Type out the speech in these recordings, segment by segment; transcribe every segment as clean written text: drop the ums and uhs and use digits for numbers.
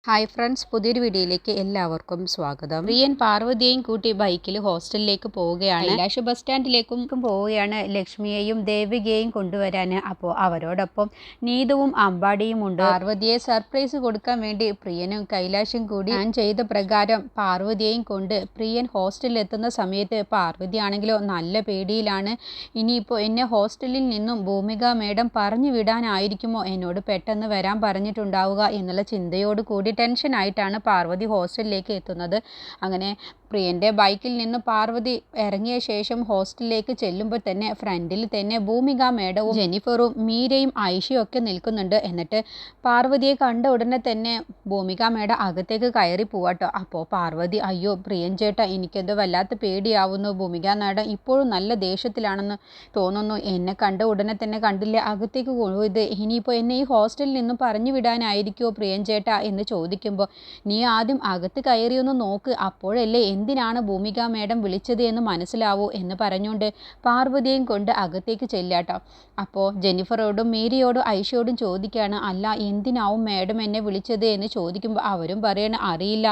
Hi friends, പുതിയൊരു വീഡിയോയിലേക്ക് എല്ലാവർക്കും സ്വാഗതം. പ്രിയൻ പാർവതിയെയും കൂട്ടി ബൈക്കിൽ ഹോസ്റ്റലിലേക്ക് പോവുകയാണ്. കൈലാഷ് ബസ് സ്റ്റാൻഡിലേക്കും പോവുകയാണ് ലക്ഷ്മിയെയും ദേവികയെയും കൊണ്ടുവരാൻ. അപ്പോൾ അവരോടൊപ്പം നീതുവും അമ്പാടിയും ഉണ്ട്. പാർവതിയെ സർപ്രൈസ് കൊടുക്കാൻ വേണ്ടി പ്രിയനും കൈലാഷും കൂടി ഞാൻ ചെയ്ത പ്രകാരം പാർവതിയെയും കൊണ്ട് പ്രിയൻ ഹോസ്റ്റലിൽ എത്തുന്ന സമയത്ത് പാർവതി ആണെങ്കിലോ നല്ല പേടിയിലാണ്. ഇനിയിപ്പോൾ എന്നെ ഹോസ്റ്റലിൽ നിന്നും ഭൂമിക മേഡം പറഞ്ഞു വിടാനായിരിക്കുമോ എന്നോട് പെട്ടെന്ന് വരാൻ പറഞ്ഞിട്ടുണ്ടാവുക എന്നുള്ള ചിന്തയോട് കൂടി ടെൻഷനായിട്ടാണ് പാർവതി ഹോസ്റ്റലിലേക്ക് എത്തുന്നത്. അങ്ങനെ പ്രിയൻ്റെ ബൈക്കിൽ നിന്ന് പാർവതി ഇറങ്ങിയ ശേഷം ഹോസ്റ്റലിലേക്ക് ചെല്ലുമ്പോൾ തന്നെ ഫ്രണ്ടിൽ തന്നെ ഭൂമിക മേഡവും ജെന്നിഫറും മീരയും ഐഷയും ഒക്കെ നിൽക്കുന്നുണ്ട്. എന്നിട്ട് പാർവതിയെ കണ്ട ഉടനെ തന്നെ ഭൂമിക മേഡം അകത്തേക്ക് കയറി പോവാട്ടോ. അപ്പോൾ പാർവതി, അയ്യോ പ്രിയൻ ചേട്ടാ, എനിക്കെന്തോ വല്ലാത്ത പേടിയാവുന്നു. ഭൂമിക മേഡം ഇപ്പോഴും നല്ല ദേഷ്യത്തിലാണെന്ന് തോന്നുന്നു. എന്നെ കണ്ട ഉടനെ തന്നെ കണ്ടില്ലേ അകത്തേക്ക് കൊണ്ടുപോയത്. ഇനിയിപ്പോൾ എന്നെ ഈ ഹോസ്റ്റലിൽ നിന്നും പറഞ്ഞു വിടാനായിരിക്കുമോ പ്രിയൻ ചേട്ടാ എന്ന് ചോദിക്കുമ്പോൾ, നീ ആദ്യം അകത്ത് കയറിയൊന്ന് നോക്ക്, അപ്പോഴല്ലേ എന്തിനാണ് ഭൂമിക മേഡം വിളിച്ചത് എന്ന് മനസ്സിലാവൂ എന്ന് പറഞ്ഞുകൊണ്ട് പാർവതിയും കൊണ്ട് അകത്തേക്ക് ചെല്ലാട്ടോ. അപ്പോൾ ജെന്നിഫറോടും മീരയോടും ഐഷയോടും ചോദിക്കുകയാണ്, അല്ല എന്തിനാവും മേഡം എന്നെ വിളിച്ചത് എന്ന് ചോദിക്കുമ്പോൾ അവരും പറയണ, അറിയില്ല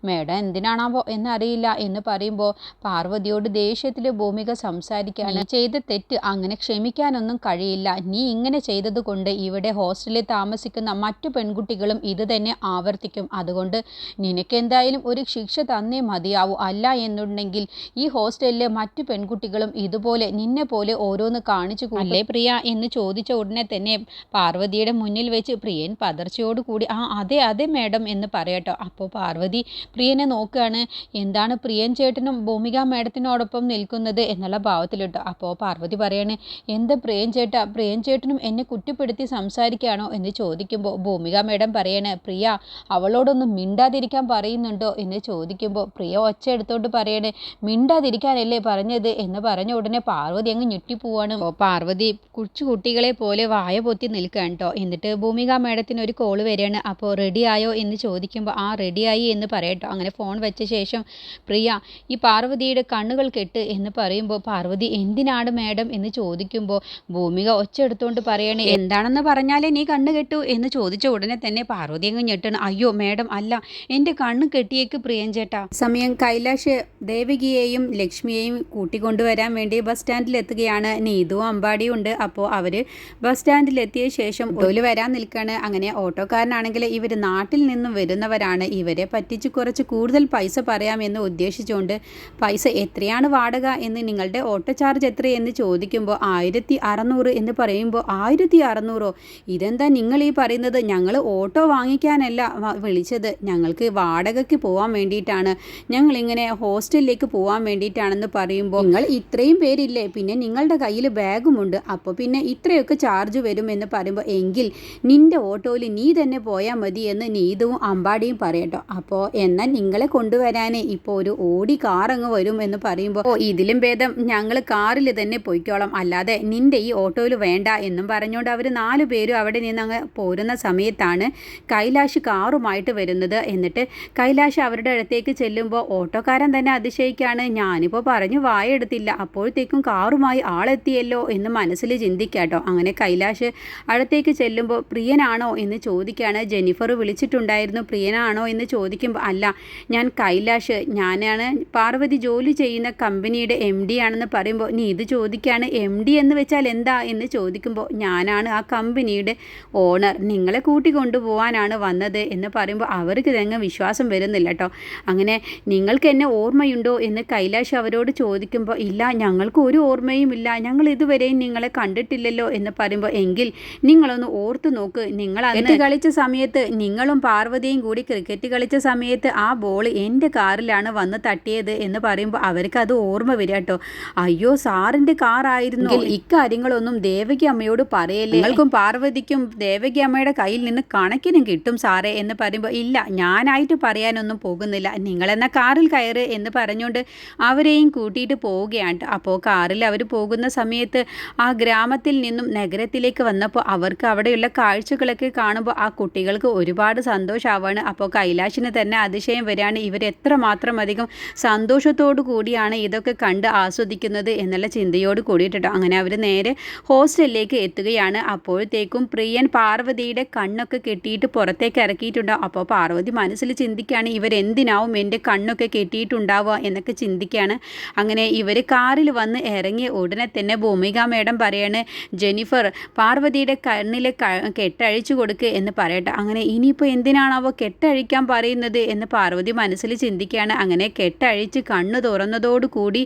മേഡം എന്തിനാണാവോ എന്നറിയില്ല എന്ന് പറയുമ്പോൾ പാർവതിയോട് ദേഷ്യത്തിൽ ഭൂമിക സംസാരിക്കുകയാണ്. ചെയ്ത തെറ്റ് അങ്ങനെ ക്ഷമിക്കാനൊന്നും കഴിയില്ല. നീ ഇങ്ങനെ ചെയ്തത് കൊണ്ട് ഇവിടെ ഹോസ്റ്റലിൽ താമസിക്കുന്ന മറ്റു പെൺകുട്ടികളും ഇത് തന്നെ ആവർത്തിക്കും. അതുകൊണ്ട് നിനക്കെന്തായാലും ഒരു ശിക്ഷ തന്നേ മതിയാവൂ. അല്ല എന്നുണ്ടെങ്കിൽ ഈ ഹോസ്റ്റലിലെ മറ്റു പെൺകുട്ടികളും ഇതുപോലെ നിന്നെ പോലെ ഓരോന്ന് കാണിച്ചു അല്ലേ പ്രിയ എന്ന് ചോദിച്ച ഉടനെ തന്നെ പാർവതിയുടെ മുന്നിൽ വെച്ച് പ്രിയൻ പതർച്ചയോട് കൂടി അതെ അതെ മേഡം എന്ന് പറയട്ടോ. അപ്പോൾ പാർവതി പ്രിയനെ നോക്കുകയാണ്. എന്താണ് പ്രിയൻ ചേട്ടനും ഭൂമിക മേഡത്തിനോടൊപ്പം നിൽക്കുന്നത് എന്നുള്ള ഭാവത്തിലിട്ടോ. അപ്പോൾ പാർവതി പറയാണ്, എന്താ പ്രിയൻ ചേട്ടാ, പ്രിയൻ ചേട്ടനും എന്നെ കുറ്റപ്പെടുത്തി സംസാരിക്കുകയാണോ എന്ന് ചോദിക്കുമ്പോൾ ഭൂമിക മേഡം പറയാണ്, പ്രിയ അവളോടൊന്നും മിണ്ടാതിരിക്കാൻ പറയുന്നുണ്ടോ എന്ന് ചോദിക്കുമ്പോൾ പ്രിയ ഒച്ച എടുത്തോണ്ട് പറയണേ, മിണ്ടാതിരിക്കാനല്ലേ പറഞ്ഞത് എന്ന് പറഞ്ഞ ഉടനെ പാർവതി അങ്ങ് ഞെട്ടിപ്പോവാണ്. പാർവതി കൊച്ചു കുട്ടികളെ പോലെ വായ പൊത്തി നിൽക്കുകയാണ് കേട്ടോ. എന്നിട്ട് ഭൂമിക മേഡത്തിന് ഒരു കോള് വരികയാണ്. അപ്പോൾ റെഡി ആയോ എന്ന് ചോദിക്കുമ്പോൾ റെഡിയായി എന്ന് പറയട്ടോ. അങ്ങനെ ഫോൺ വെച്ച ശേഷം പ്രിയ ഈ പാർവതിയുടെ കണ്ണുകൾ കെട്ട് എന്ന് പറയുമ്പോൾ പാർവതി എന്തിനാണ് മേഡം എന്ന് ചോദിക്കുമ്പോൾ ഭൂമിക ഒച്ച എടുത്തോണ്ട് പറയണേ, എന്താണെന്ന് പറഞ്ഞാലേ നീ കണ്ണ് കെട്ടു എന്ന് ചോദിച്ച ഉടനെ തന്നെ പാർവതി അങ്ങ് ഞെട്ടണം. അയ്യോ മേഡം അല്ല, എൻ്റെ കണ്ണ് കെട്ടിയേക്ക് പ്രിയൻ ചേട്ടാ. സമയം കൈലാഷ് ദേവികയെയും ലക്ഷ്മിയെയും കൂട്ടിക്കൊണ്ടുവരാൻ വേണ്ടി ബസ് സ്റ്റാൻഡിൽ എത്തുകയാണ്. നീതുവും അമ്പാടിയും ഉണ്ട്. അപ്പോൾ അവർ ബസ് സ്റ്റാൻഡിൽ എത്തിയ ശേഷം ഓട്ടോയിൽ വരാൻ നിൽക്കുകയാണ്. അങ്ങനെ ഓട്ടോക്കാരനാണെങ്കിൽ ഇവർ നാട്ടിൽ നിന്നും വരുന്നവരാണ്, ഇവരെ പറ്റിച്ച് കുറച്ച് കൂടുതൽ പൈസ പറയാമെന്ന് ഉദ്ദേശിച്ചുകൊണ്ട് പൈസ എത്രയാണ് വാടക എന്ന്, നിങ്ങളുടെ ഓട്ടോ ചാർജ് എത്രയെന്ന് ചോദിക്കുമ്പോൾ 1600 എന്ന് പറയുമ്പോൾ 1600 ഇതെന്താ നിങ്ങൾ ഈ പറയുന്നത്? ഞങ്ങൾ ഓട്ടോ വാങ്ങിക്കാനല്ല വിളിച്ചത്, ഞങ്ങൾക്ക് വാടകയ്ക്ക് പോകാൻ വേണ്ടിയിട്ടാണ്, ഞങ്ങളിങ്ങനെ ഹോസ്റ്റലിലേക്ക് പോകാൻ വേണ്ടിയിട്ടാണെന്ന് പറയുമ്പോൾ, നിങ്ങൾ ഇത്രയും പേരില്ലേ, പിന്നെ നിങ്ങളുടെ കയ്യിൽ ബാഗുമുണ്ട്, അപ്പോൾ പിന്നെ ഇത്രയൊക്കെ ചാർജ് വരും എന്ന് പറയുമ്പോൾ, എങ്കിൽ നിൻ്റെ ഓട്ടോയിൽ നീ തന്നെ പോയാൽ മതി എന്ന് നീതുവും അമ്പാടിയും പറയട്ടോ. അപ്പോൾ എന്നാൽ നിങ്ങളെ കൊണ്ടുവരാൻ ഇപ്പോൾ ഒരു ഓടി കാർ അങ്ങ് വരും എന്ന് പറയുമ്പോൾ, ഇതിലും ഭേദം ഞങ്ങൾ കാറിൽ തന്നെ പോയിക്കോളാം, അല്ലാതെ നിൻ്റെ ഈ ഓട്ടോയിൽ വേണ്ട എന്നും പറഞ്ഞുകൊണ്ട് അവർ 4 പേരും അവിടെ നിന്ന് അങ്ങ് പോരുന്ന സമയത്താണ് കൈലാഷ് കാറുമായിട്ട് വരുന്നത്. എന്നിട്ട് കൈലാഷ് അവരുടെ അടുത്തേക്ക് ചെല്ലുമ്പോൾ ഓട്ടോക്കാരൻ തന്നെ അതിശയിക്കാണ്, ഞാനിപ്പോൾ പറഞ്ഞു വായെടുത്തില്ല, അപ്പോഴത്തേക്കും കാറുമായി ആളെത്തിയല്ലോ എന്ന് മനസ്സിൽ ചിന്തിക്കാട്ടോ. അങ്ങനെ കൈലാഷ് അടുത്തേക്ക് ചെല്ലുമ്പോൾ പ്രിയനാണോ എന്ന് ചോദിക്കുകയാണ്. ജെന്നിഫർ വിളിച്ചിട്ടുണ്ടായിരുന്നു, പ്രിയനാണോ എന്ന് ചോദിക്കുമ്പോൾ, അല്ല ഞാൻ കൈലാഷ്, ഞാനാണ് പാർവതി ജോലി ചെയ്യുന്ന കമ്പനിയുടെ MD ആണെന്ന് പറയുമ്പോൾ, നീ ഇത് ചോദിക്കുകയാണ് MD എന്ന് വെച്ചാൽ എന്താ എന്ന് ചോദിക്കുമ്പോൾ, ഞാനാണ് ആ കമ്പനിയുടെ ഓണർ, നിങ്ങളെ കൂട്ടിക്കൊണ്ടുപോകാനാണ് വന്നത് എന്ന് പറയുമ്പോൾ അവർക്ക് ഇതങ്ങ് വിശ്വാസം വരുന്നില്ല കേട്ടോ. അങ്ങനെ നിങ്ങൾക്ക് എന്നെ ഓർമ്മയുണ്ടോ എന്ന് കൈലാഷ് അവരോട് ചോദിക്കുമ്പോൾ, ഇല്ല ഞങ്ങൾക്ക് ഒരു ഓർമ്മയും ഇല്ല, ഞങ്ങൾ ഇതുവരെയും നിങ്ങളെ കണ്ടിട്ടില്ലല്ലോ എന്ന് പറയുമ്പോൾ, എങ്കിൽ നിങ്ങളൊന്ന് ഓർത്ത് നോക്ക്, നിങ്ങൾ ക്രിക്കറ്റ് കളിച്ച സമയത്ത് നിങ്ങളും പാർവതിയും കൂടി ക്രിക്കറ്റ് കളിച്ച സമയത്ത് ആ ബോൾ എൻ്റെ കാറിലാണ് വന്ന് തട്ടിയത് എന്ന് പറയുമ്പോൾ അവർക്ക് അത് ഓർമ്മ വരിക കേട്ടോ. അയ്യോ സാറിൻ്റെ കാറായിരുന്നു, ഇക്കാര്യങ്ങളൊന്നും ദേവകി അമ്മയോട് പറയല്ലേ, നിങ്ങൾക്കും പാർവതിക്കും ദേവകി അമ്മയുടെ കയ്യിൽ നിന്ന് കണക്കിനും കിട്ടും സാറേ എന്ന് പറയുമ്പോൾ, ഇല്ല ഞാനായിട്ട് പറയാനൊന്നും പോകുന്നില്ല, നിങ്ങളെന്ന കാറിൽ കയറ് എന്ന് പറഞ്ഞുകൊണ്ട് അവരെയും കൂട്ടിയിട്ട് പോവുകയാണ്. അപ്പോൾ കാറിൽ അവർ പോകുന്ന സമയത്ത് ആ ഗ്രാമത്തിൽ നിന്നും നഗരത്തിലേക്ക് വന്നപ്പോൾ അവർക്ക് അവിടെയുള്ള കാഴ്ചകളൊക്കെ കാണുമ്പോൾ ആ കുട്ടികൾക്ക് ഒരുപാട് സന്തോഷമാവാണ്. അപ്പോൾ കൈലാഷിന് തന്നെ അതിശയം വരികയാണ്, ഇവരെത്രമാത്രം അധികം സന്തോഷത്തോടു കൂടിയാണ് ഇതൊക്കെ കണ്ട് ആസ്വദിക്കുന്നത് എന്നുള്ള ചിന്തയോട് കൂടിയിട്ടോ. അങ്ങനെ അവർ നേരെ ഹോസ്റ്റലിലേക്ക് എത്തുകയാണ്. അപ്പോഴത്തേക്കും പ്രിയൻ പാർവതിയുടെ കണ്ണൊക്കെ കെട്ടിയിട്ട് പുറത്തേക്ക് ഇറക്കിയിട്ടുണ്ടാവും. അപ്പോൾ പാർവതി മനസ്സിൽ ചിന്തിക്കുകയാണ്, ഇവരെന്തിനാവും എൻ്റെ കണ്ണൊക്കെ കെട്ടിയിട്ടുണ്ടാവുക എന്നൊക്കെ ചിന്തിക്കുകയാണ്. അങ്ങനെ ഇവർ കാറിൽ വന്ന് ഇറങ്ങിയ ഉടനെ തന്നെ ഭൂമിക മേഡം പറയാണ്, ജെനിഫർ പാർവതിയുടെ കണ്ണിലെ കെട്ടഴിച്ചു കൊടുക്കുക എന്ന് പറയട്ടെ. അങ്ങനെ ഇനിയിപ്പോൾ എന്തിനാണാവോ കെട്ടഴിക്കാൻ പറയുന്നത് എന്ന് പാർവതി മനസ്സിൽ ചിന്തിക്കുകയാണ്. അങ്ങനെ കെട്ടഴിച്ച് കണ്ണു തുറന്നതോടുകൂടി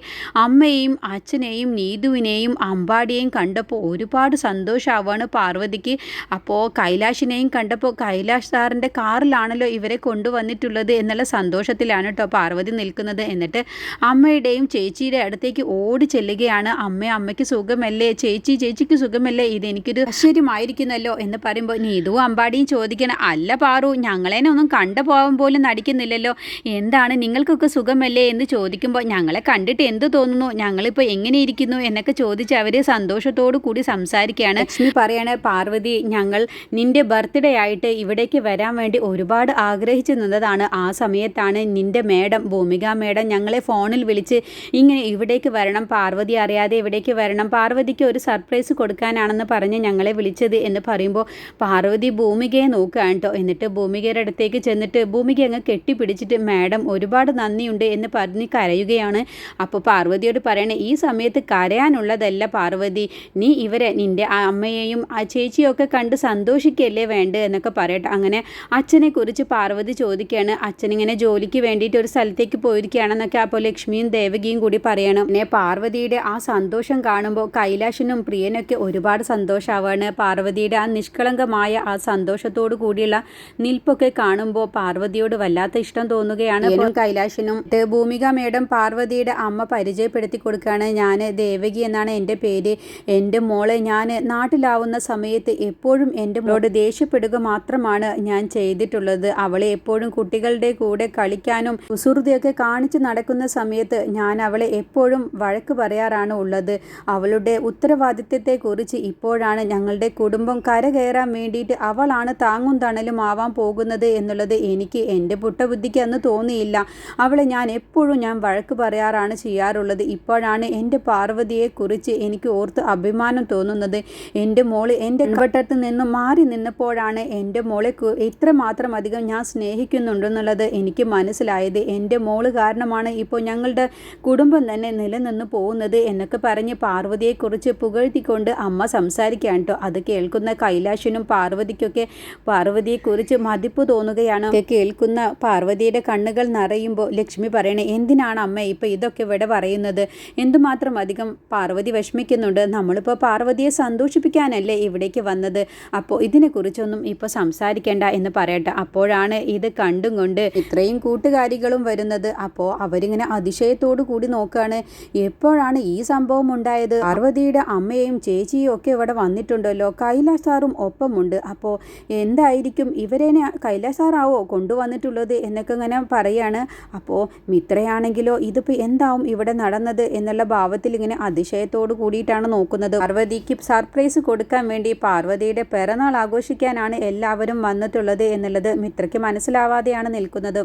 അമ്മയെയും അച്ഛനെയും നീതുവിനെയും അമ്പാടിയെയും കണ്ടപ്പോൾ ഒരുപാട് സന്തോഷമാവാണ് പാർവതിക്ക്. അപ്പോൾ കൈലാഷിനെയും കണ്ടപ്പോൾ കൈലാഷ് സാറിൻ്റെ കാറിലാണല്ലോ ഇവരെ കൊണ്ടുവന്നിട്ടുള്ളത് എന്നുള്ള സന്തോഷത്തിലാണ് കേട്ടോ പാർവതി നിൽക്കുന്നത്. എന്നിട്ട് അമ്മയുടെയും ചേച്ചിയുടെ അടുത്തേക്ക് ഓടി ചെല്ലുകയാണ്. അമ്മയ്ക്ക് സുഖമല്ലേ, ചേച്ചിക്ക് സുഖമല്ലേ, ഇതെനിക്കൊരു ആശ്ചര്യമായിരിക്കുന്നല്ലോ എന്ന് പറയുമ്പോൾ നീതുവും അമ്പാടിയും ചോദിക്കണം, അല്ല പാറു, ഞങ്ങളെന്നെ ഒന്നും കണ്ടു പോകാൻ പോലും നടിക്കുന്നില്ലല്ലോ, എന്താണ് നിങ്ങൾക്കൊക്കെ സുഖമല്ലേ എന്ന് ചോദിക്കുമ്പോൾ ഞങ്ങളെ കണ്ടിട്ട് എന്ത് തോന്നുന്നു, ഞങ്ങളിപ്പോൾ എങ്ങനെ ഇരിക്കുന്നു എന്നൊക്കെ ചോദിച്ച് അവർ സന്തോഷത്തോടു കൂടി സംസാരിക്കുകയാണ്. ലക്ഷ്മി പറയാണ്, പാർവതി ഞങ്ങൾ നിൻ്റെ ബർത്ത്ഡേ ആയിട്ട് ഇവിടേക്ക് വരാൻ വേണ്ടി ഒരുപാട് ആഗ്രഹിച്ചു നിന്നതാണ്. ആ സമയത്താണ് നിൻ്റെ മേഡം ഭൂമിക മേഡം ഞങ്ങളെ ഫോണിൽ വിളിച്ച് ഇങ്ങനെ ഇവിടേക്ക് വരണം, പാർവതി അറിയാതെ ഇവിടേക്ക് വരണം, പാർവതിക്ക് ഒരു സർപ്രൈസ് കൊടുക്കാനാണെന്ന് പറഞ്ഞ് ഞങ്ങളെ വിളിച്ചത് എന്ന് പറയുമ്പോൾ പാർവതി ഭൂമികയെ നോക്കുകയാണ് കേട്ടോ. എന്നിട്ട് ഭൂമികയുടെ അടുത്തേക്ക് ചെന്നിട്ട് ഭൂമിക അങ്ങ് കെട്ടിപ്പിടിച്ചിട്ട് മാഡം ഒരുപാട് നന്ദിയുണ്ട് എന്ന് പറഞ്ഞ് കരയുകയാണ്. അപ്പോൾ പാർവതിയോട് പറയണേ, ഈ സമയത്ത് കരയാനുള്ളതല്ല പാർവതി, നീ ഇവരെ നിൻ്റെ അമ്മയെയും ആ ചേച്ചിയൊക്കെ കണ്ട് സന്തോഷിക്കല്ലേ വേണ്ട എന്നൊക്കെ പറയട്ടെ. അങ്ങനെ അച്ഛനെ കുറിച്ച് പാർവതി ചോദിക്കുകയാണ്. അച്ഛനിങ്ങനെ ജോലിക്ക് വേണ്ടിയിട്ട് ഒരു സ്ഥലത്തേക്ക് പോയിരിക്കുകയാണെന്നൊക്കെ അപ്പോൾ ലക്ഷ്മിയും ദേവകിയും കൂടി പറയണം. പിന്നെ പാർവതിയുടെ ആ സന്തോഷം കാണുമ്പോൾ കൈലാഷിനും പ്രിയനൊക്കെ ഒരുപാട് സന്തോഷമാവാണ്. പാർവതിയുടെ ആ നിഷ്കളങ്കമായ ആ സന്തോഷത്തോടു കൂടിയുള്ള നിൽപ്പൊക്കെ കാണുമ്പോൾ പാർവതിയോട് വല്ലാത്ത ഇഷ്ടം തോന്നുകയാണ് കൈലാഷിനും. ഭൂമിക മേഡം പാർവതിയുടെ അമ്മ പരിചയപ്പെടുത്തി കൊടുക്കുകയാണ്, ഞാൻ ദേവകി എന്നാണ് എൻ്റെ പേര്, എൻ്റെ മോളെ ഞാൻ നാട്ടിലാവുന്ന സമയത്ത് എപ്പോഴും എൻ്റെ മോളോട് ദേഷ്യപ്പെടുക മാത്രമാണ് ഞാൻ ചെയ്തിട്ടുള്ളത്. അവളെ എപ്പോഴും കുട്ടികളുടെ കൂടെ കളിക്കാനും കുസൃതിയൊക്കെ കാണിച്ച് നടക്കുന്ന സമയത്ത് ഞാൻ അവളെ എപ്പോഴും വഴക്ക് പറയാറാണ് ഉള്ളത്. അവളുടെ ഉത്തരവാദിത്വത്തെക്കുറിച്ച് ഇപ്പോഴാണ് ഞങ്ങളുടെ കുടുംബം കരകയറാൻ വേണ്ടിയിട്ട് അവളാണ് താങ്ങും തണലും ആവാൻ പോകുന്നത് എന്നുള്ളത് എനിക്ക് എൻ്റെ പുട്ടബുദ്ധിക്ക് അന്ന് തോന്നിയില്ല. അവളെ ഞാൻ എപ്പോഴും വഴക്ക് പറയാറാണ് ചെയ്യാറുള്ളത്. ഇപ്പോഴാണ് എൻ്റെ പാർവതിയെക്കുറിച്ച് എനിക്ക് ഓർത്ത് അഭിമാനം തോന്നുന്നത്. എൻ്റെ മോള് എൻ്റെ വട്ടത്ത് നിന്നും മാറി നിന്നപ്പോഴാണ് എൻ്റെ മോളെ ഇത്രമാത്രം അധികം ഞാൻ സ്നേഹിക്കുന്നുണ്ടെന്നുള്ളത് എനിക്ക് മനസ്സിലായത്. എൻ്റെ മോള് കാരണമാണ് ഇപ്പോൾ ഞങ്ങളുടെ കുടുംബം തന്നെ നിലനിന്ന് പോകുന്നത് എന്നൊക്കെ പറഞ്ഞ് പാർവതിയെക്കുറിച്ച് പുകഴ്ത്തിക്കൊണ്ട് അമ്മ സംസാരിക്കുകയാണ് കേട്ടോ. അത് കേൾക്കുന്ന കൈലാഷിനും പാർവതിക്കൊക്കെ പാർവതിയെക്കുറിച്ച് മതിപ്പ് തോന്നുകയാണ്. കേൾക്കുന്ന പാർവതിയുടെ കണ്ണുകൾ നിറയുമ്പോൾ ലക്ഷ്മി പറയണേ, എന്തിനാണ് അമ്മ ഇപ്പോൾ ഇതൊക്കെ ഇവിടെ പറയുന്നത്, എന്തുമാത്രം അധികം പാർവതി വിഷമിക്കുന്നുണ്ട്, നമ്മളിപ്പോൾ പാർവതിയെ സന്തോഷിപ്പിക്കാനല്ലേ ഇവിടേക്ക് വന്നത്, അപ്പോൾ ഇതിനെക്കുറിച്ചൊന്നും ഇപ്പോൾ സംസാരിക്കേണ്ട എന്ന് പറയട്ടെ. അപ്പോഴാണ് ഇത് കണ്ടും കൊണ്ട് ഇത്രയും കൂട്ടുകാരികളും വരുന്നത്. അപ്പോൾ അവരിങ്ങനെ അതിശയത്തോടു കൂടി നോക്കുകയാണ്, എപ്പോഴാണ് ഈ സംഭവം ഉണ്ടായത്, പാർവതിയുടെ അമ്മയും ചേച്ചിയും ഒക്കെ ഇവിടെ വന്നിട്ടുണ്ടല്ലോ, കൈലാഷ് സാറും ഒപ്പമുണ്ട്, അപ്പോൾ എന്തായിരിക്കും ഇവരേനെ കൈലാഷ് സാറാവോ കൊണ്ടുവന്നിട്ടുള്ളത് എന്നൊക്കെ ഇങ്ങനെ പറയാണ്. അപ്പോൾ മിത്രയാണെങ്കിലോ ഇതിപ്പോൾ എന്താവും ഇവിടെ നടന്നത് എന്നുള്ള ഭാവത്തിൽ ഇങ്ങനെ അതിശയത്തോടു കൂടിയിട്ടാണ് നോക്കുന്നത്. പാർവതിക്ക് സർപ്രൈസ് കൊടുക്കാൻ വേണ്ടി പാർവതിയുടെ പിറന്നാൾ ആഘോഷിക്കാനാണ് എല്ലാവരും വന്നിട്ടുള്ളത് എന്നുള്ളത് മിത്രയ്ക്ക് മനസ്സിലാവാതെയാണ് നിൽക്കുന്നത്.